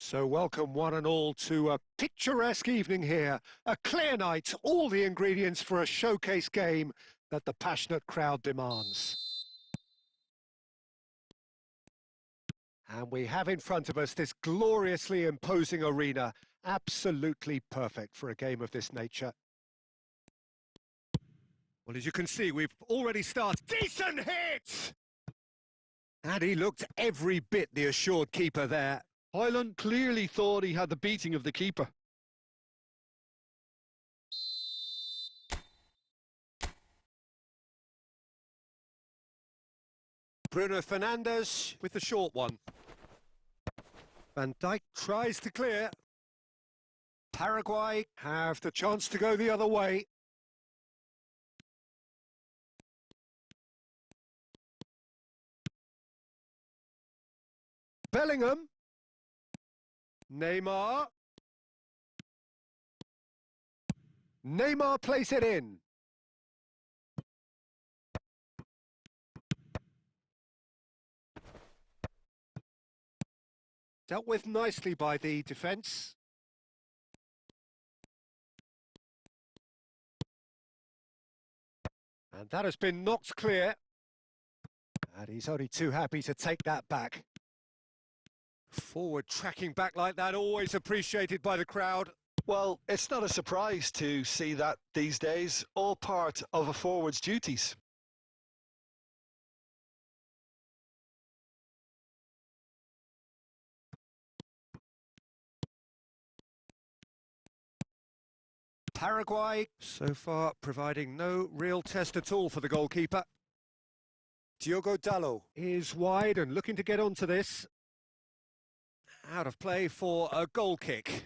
So welcome one and all to a picturesque evening here, a clear night, all the ingredients for a showcase game that the passionate crowd demands. And we have in front of us this gloriously imposing arena, absolutely perfect for a game of this nature. Well, as you can see, we've already started. Decent hit! And he looked every bit the assured keeper there. Highland clearly thought he had the beating of the keeper. Bruno Fernandes with the short one. Van Dijk tries to clear. Paraguay have the chance to go the other way. Bellingham. Neymar. Neymar plays it in. Dealt with nicely by the defence. And that has been knocked clear. And he's only too happy to take that back. Forward tracking back like that, always appreciated by the crowd. Well, it's not a surprise to see that these days, all part of a forward's duties. Paraguay, so far, providing no real test at all for the goalkeeper. Diogo Dalot is wide and looking to get onto this. Out of play for a goal kick.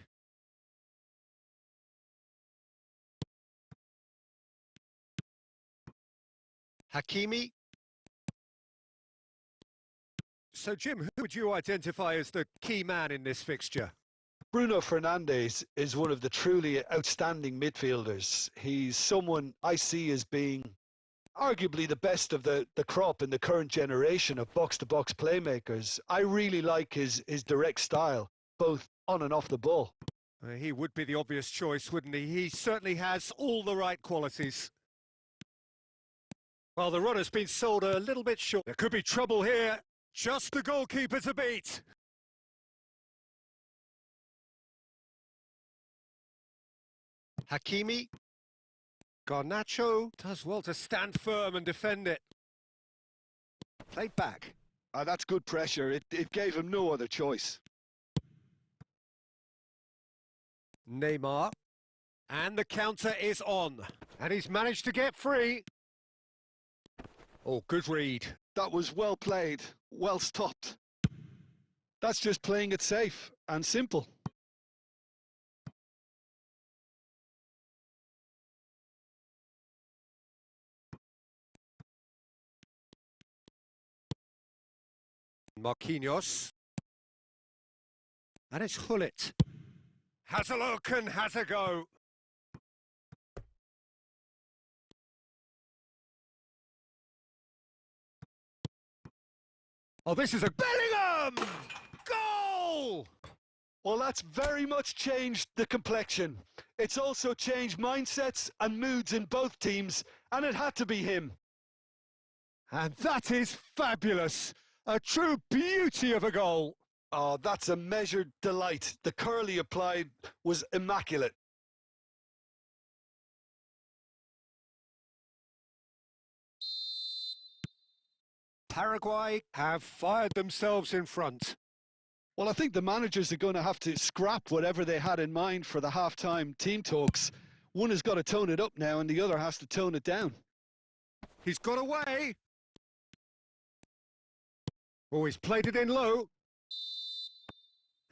Hakimi. So, Jim, who would you identify as the key man in this fixture? Bruno Fernandes is one of the truly outstanding midfielders. He's someone I see as being arguably the best of the crop in the current generation of box-to-box playmakers. I really like his direct style, both on and off the ball. He would be the obvious choice, wouldn't he? He certainly has all the right qualities. Well, the run has been sold a little bit short. There could be trouble here. Just the goalkeeper to beat. Hakimi. Garnacho does well to stand firm and defend it. Played back. That's good pressure. It gave him no other choice. Neymar. And the counter is on. And he's managed to get free. Oh, good read. That was well played, well stopped. That's just playing it safe and simple. Marquinhos. And it's Hullet. Has a look and has a go. Oh, this is a Bellingham! Goal! Well, that's very much changed the complexion. It's also changed mindsets and moods in both teams, and it had to be him. And that is fabulous. A true beauty of a goal. Oh, that's a measured delight. The curl he applied was immaculate. Paraguay have fired themselves in front. Well, I think the managers are going to have to scrap whatever they had in mind for the half-time team talks. One has got to tone it up now and the other has to tone it down. He's got away. Oh, he's played it in low.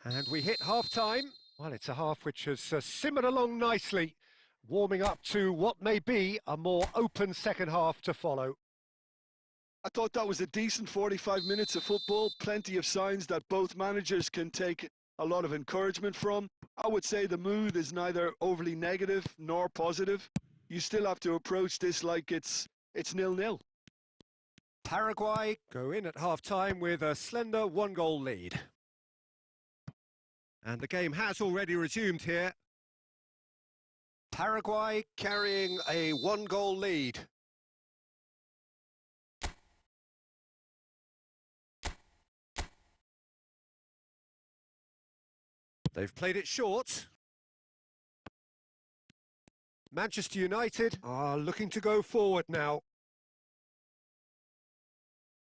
And we hit half-time. Well, it's a half which has simmered along nicely, warming up to what may be a more open second half to follow. I thought that was a decent 45 minutes of football. Plenty of signs that both managers can take a lot of encouragement from. I would say the mood is neither overly negative nor positive. You still have to approach this like it's 0-0. Paraguay go in at half-time with a slender one-goal lead. And the game has already resumed here. Paraguay carrying a one-goal lead. They've played it short. Manchester United are looking to go forward now.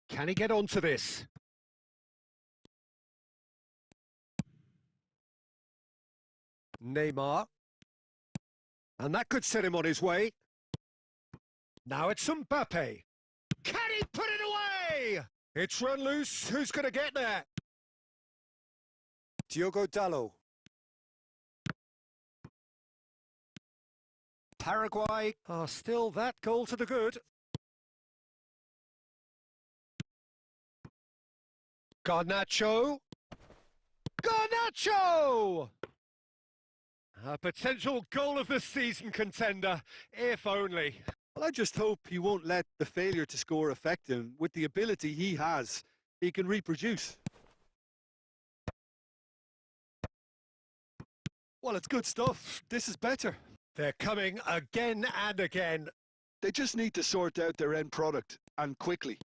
Can he get onto this? Neymar. And that could set him on his way. Now it's Mbappe. Can he put it away? It's run loose. Who's going to get there? Diogo Dalot. Paraguay are still that goal to the good. Garnacho. Garnacho! A potential goal of the season contender, if only. Well, I just hope he won't let the failure to score affect him. With the ability he has, he can reproduce. Well, it's good stuff. This is better. They're coming again and again. They just need to sort out their end product, and quickly.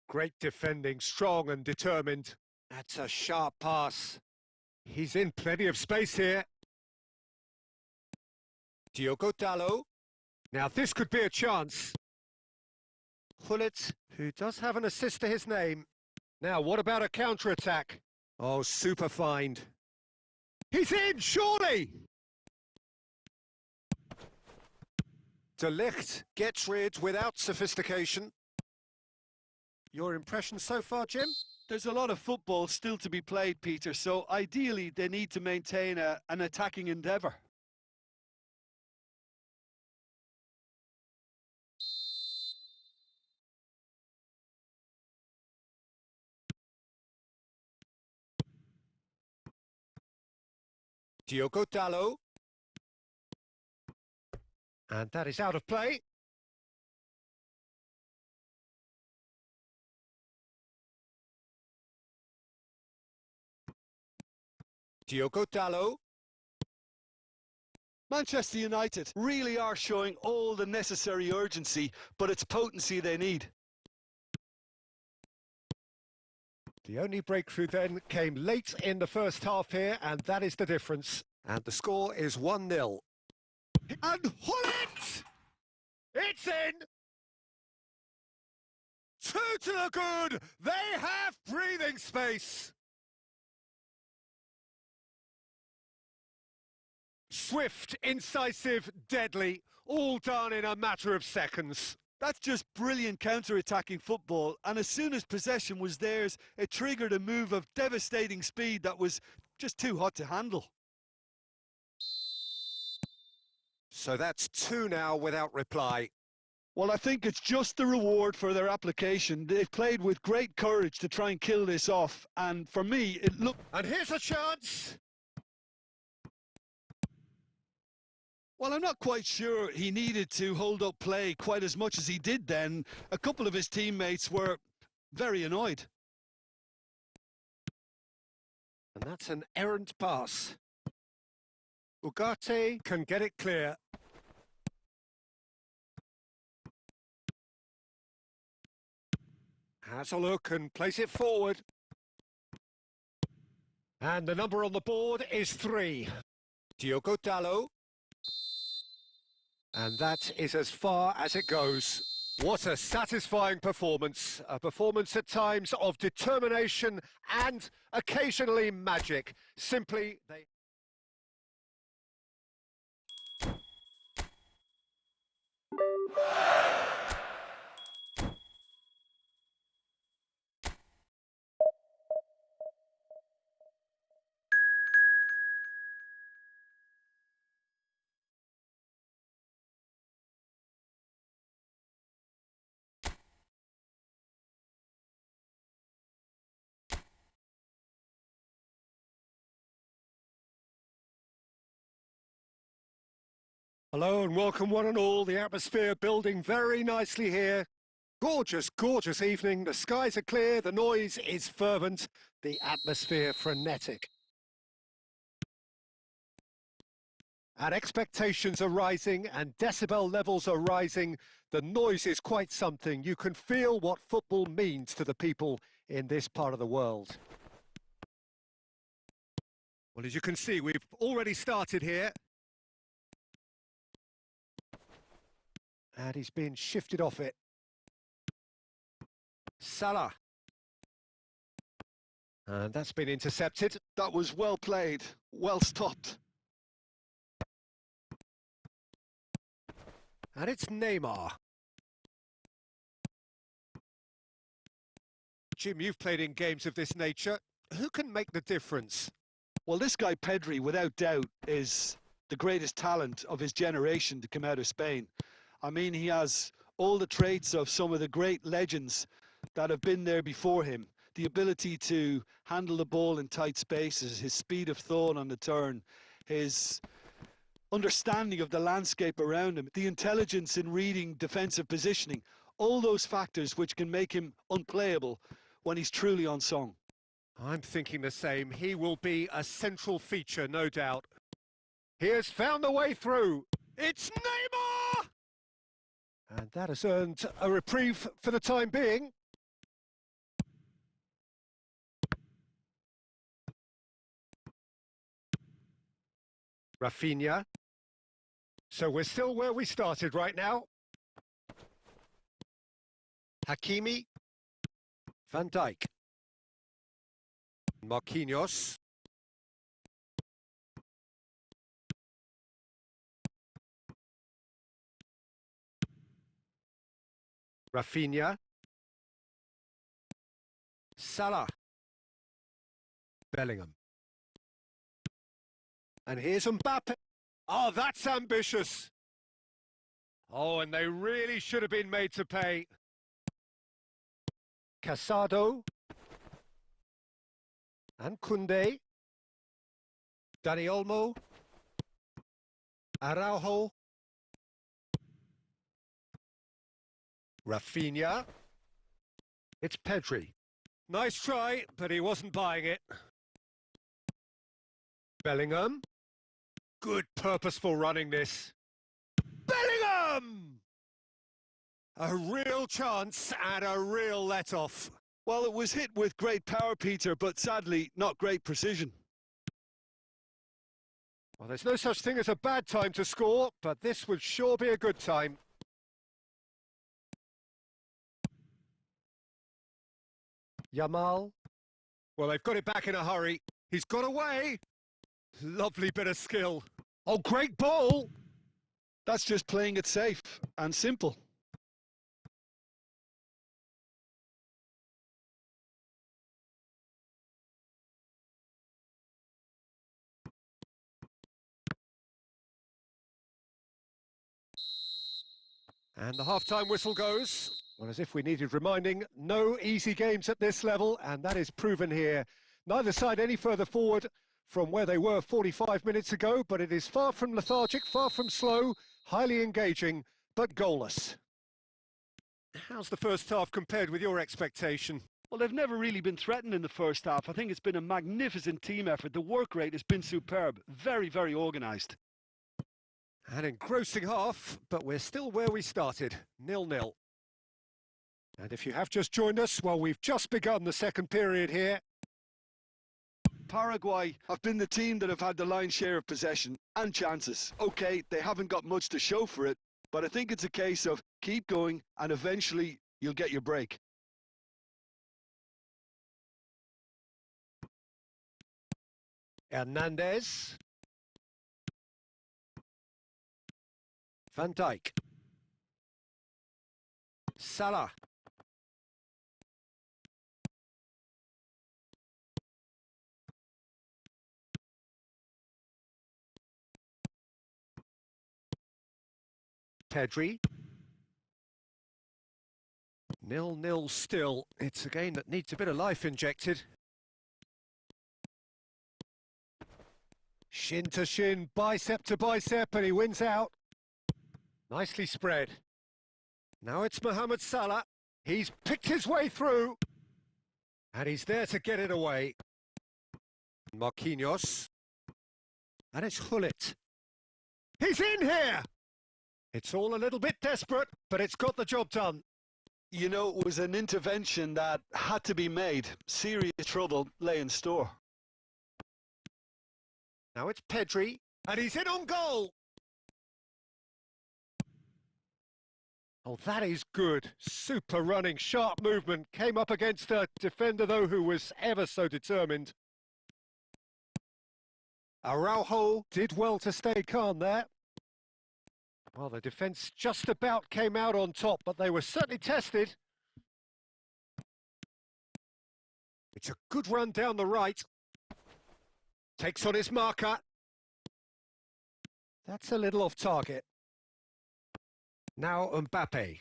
Great defending, strong and determined. That's a sharp pass. He's in plenty of space here. Diogo Dalot. Now this could be a chance. Hullet, who does have an assist to his name. Now what about a counter-attack? Oh, super find. He's in, surely! De Ligt gets rid without sophistication. Your impression so far, Jim? There's a lot of football still to be played, Peter, so ideally they need to maintain an attacking endeavour. Diogo Dalot. And that is out of play. Diogo Dalot. Manchester United really are showing all the necessary urgency, but it's potency they need. The only breakthrough then came late in the first half here, and that is the difference. And the score is 1-0. And Hullet! It's in! 2 to the good! They have breathing space! Swift, incisive, deadly, all done in a matter of seconds. That's just brilliant counter-attacking football, and as soon as possession was theirs, it triggered a move of devastating speed that was just too hot to handle. So that's 2 now without reply. Well, I think it's just the reward for their application. They've played with great courage to try and kill this off, and for me, it looked... And here's a chance! Well, I'm not quite sure he needed to hold up play quite as much as he did then. A couple of his teammates were very annoyed. And that's an errant pass. Ugarte can get it clear. Has a look and place it forward. And the number on the board is 3. Diogo Dalot. And that is as far as it goes. What a satisfying performance. A performance at times of determination and occasionally magic. Simply, they... Hello and welcome one and all. The atmosphere building very nicely here. Gorgeous, gorgeous evening. The skies are clear, the noise is fervent, the atmosphere frenetic. And expectations are rising and decibel levels are rising. The noise is quite something. You can feel what football means to the people in this part of the world. Well, as you can see, we've already started here. And he's been shifted off it. Salah. And that's been intercepted. That was well played, well stopped. And it's Neymar. Jim, you've played in games of this nature. Who can make the difference? Well, this guy Pedri, without doubt, is the greatest talent of his generation to come out of Spain. I mean, he has all the traits of some of the great legends that have been there before him. The ability to handle the ball in tight spaces, his speed of thought on the turn, his understanding of the landscape around him, the intelligence in reading defensive positioning, all those factors which can make him unplayable when he's truly on song. I'm thinking the same. He will be a central feature, no doubt. He has found the way through. It's Neymar! And that has earned a reprieve for the time being. Rafinha. So we're still where we started right now. Hakimi. Van Dijk. Marquinhos. Rafinha. Salah. Bellingham. And here's Mbappe. Oh, that's ambitious. Oh, and they really should have been made to pay. Casado. And Koundé. Dani Olmo. Araujo. Rafinha. It's Pedri. Nice try, but he wasn't buying it. Bellingham. Good purposeful running this. Bellingham! A real chance and a real let-off. Well, it was hit with great power, Peter, but sadly not great precision. Well, there's no such thing as a bad time to score, but this would sure be a good time. Yamal. Well, they've got it back in a hurry. He's got away. Lovely bit of skill. Oh, great ball. That's just playing it safe and simple. And the half-time whistle goes. Well, as if we needed reminding, no easy games at this level, and that is proven here. Neither side any further forward from where they were 45 minutes ago, but it is far from lethargic, far from slow, highly engaging, but goalless. How's the first half compared with your expectation? Well, they've never really been threatened in the first half. I think it's been a magnificent team effort. The work rate has been superb. Very, very organised. An engrossing half, but we're still where we started, 0-0. And if you have just joined us, well, we've just begun the second period here. Paraguay have been the team that have had the lion's share of possession and chances. Okay, they haven't got much to show for it, but I think it's a case of keep going and eventually you'll get your break. Hernandez. Van Dijk. Salah. Pedri. 0-0 still. It's a game that needs a bit of life injected. Shin to shin, bicep to bicep, and he wins out. Nicely spread. Now it's Mohamed Salah. He's picked his way through. And he's there to get it away. Marquinhos. And it's Hullet. He's in here! It's all a little bit desperate, but it's got the job done. You know, it was an intervention that had to be made. Serious trouble lay in store. Now it's Pedri, and he's in on goal. Oh, that is good. Super running, sharp movement. Came up against a defender, though, who was ever so determined. Araujo did well to stay calm there. Well, the defence just about came out on top, but they were certainly tested. It's a good run down the right. Takes on his marker. That's a little off target. Now Mbappe.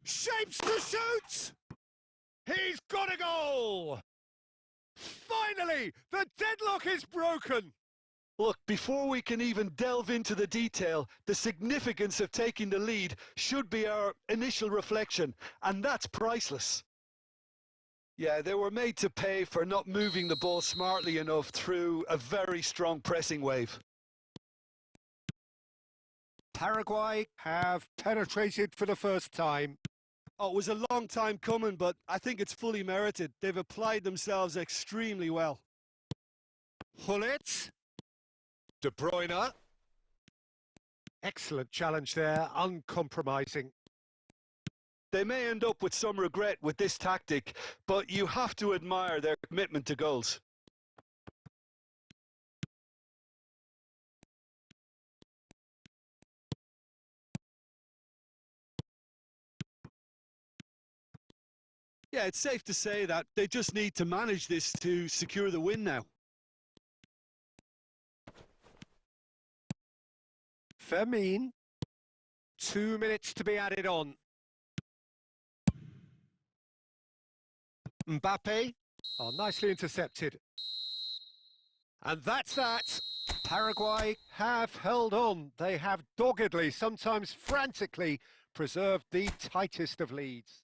Shapes to shoot! He's got a goal! Finally, the deadlock is broken! Look, before we can even delve into the detail, the significance of taking the lead should be our initial reflection, and that's priceless. Yeah, they were made to pay for not moving the ball smartly enough through a very strong pressing wave. Paraguay have penetrated for the first time. Oh, it was a long time coming, but I think it's fully merited. They've applied themselves extremely well. Hullet. De Bruyne. Excellent challenge there, uncompromising. They may end up with some regret with this tactic, but you have to admire their commitment to goals. Yeah, it's safe to say that they just need to manage this to secure the win now. Fermin. 2 minutes to be added on. Mbappe. Oh, nicely intercepted. And that's that. Paraguay have held on. They have doggedly, sometimes frantically, preserved the tightest of leads.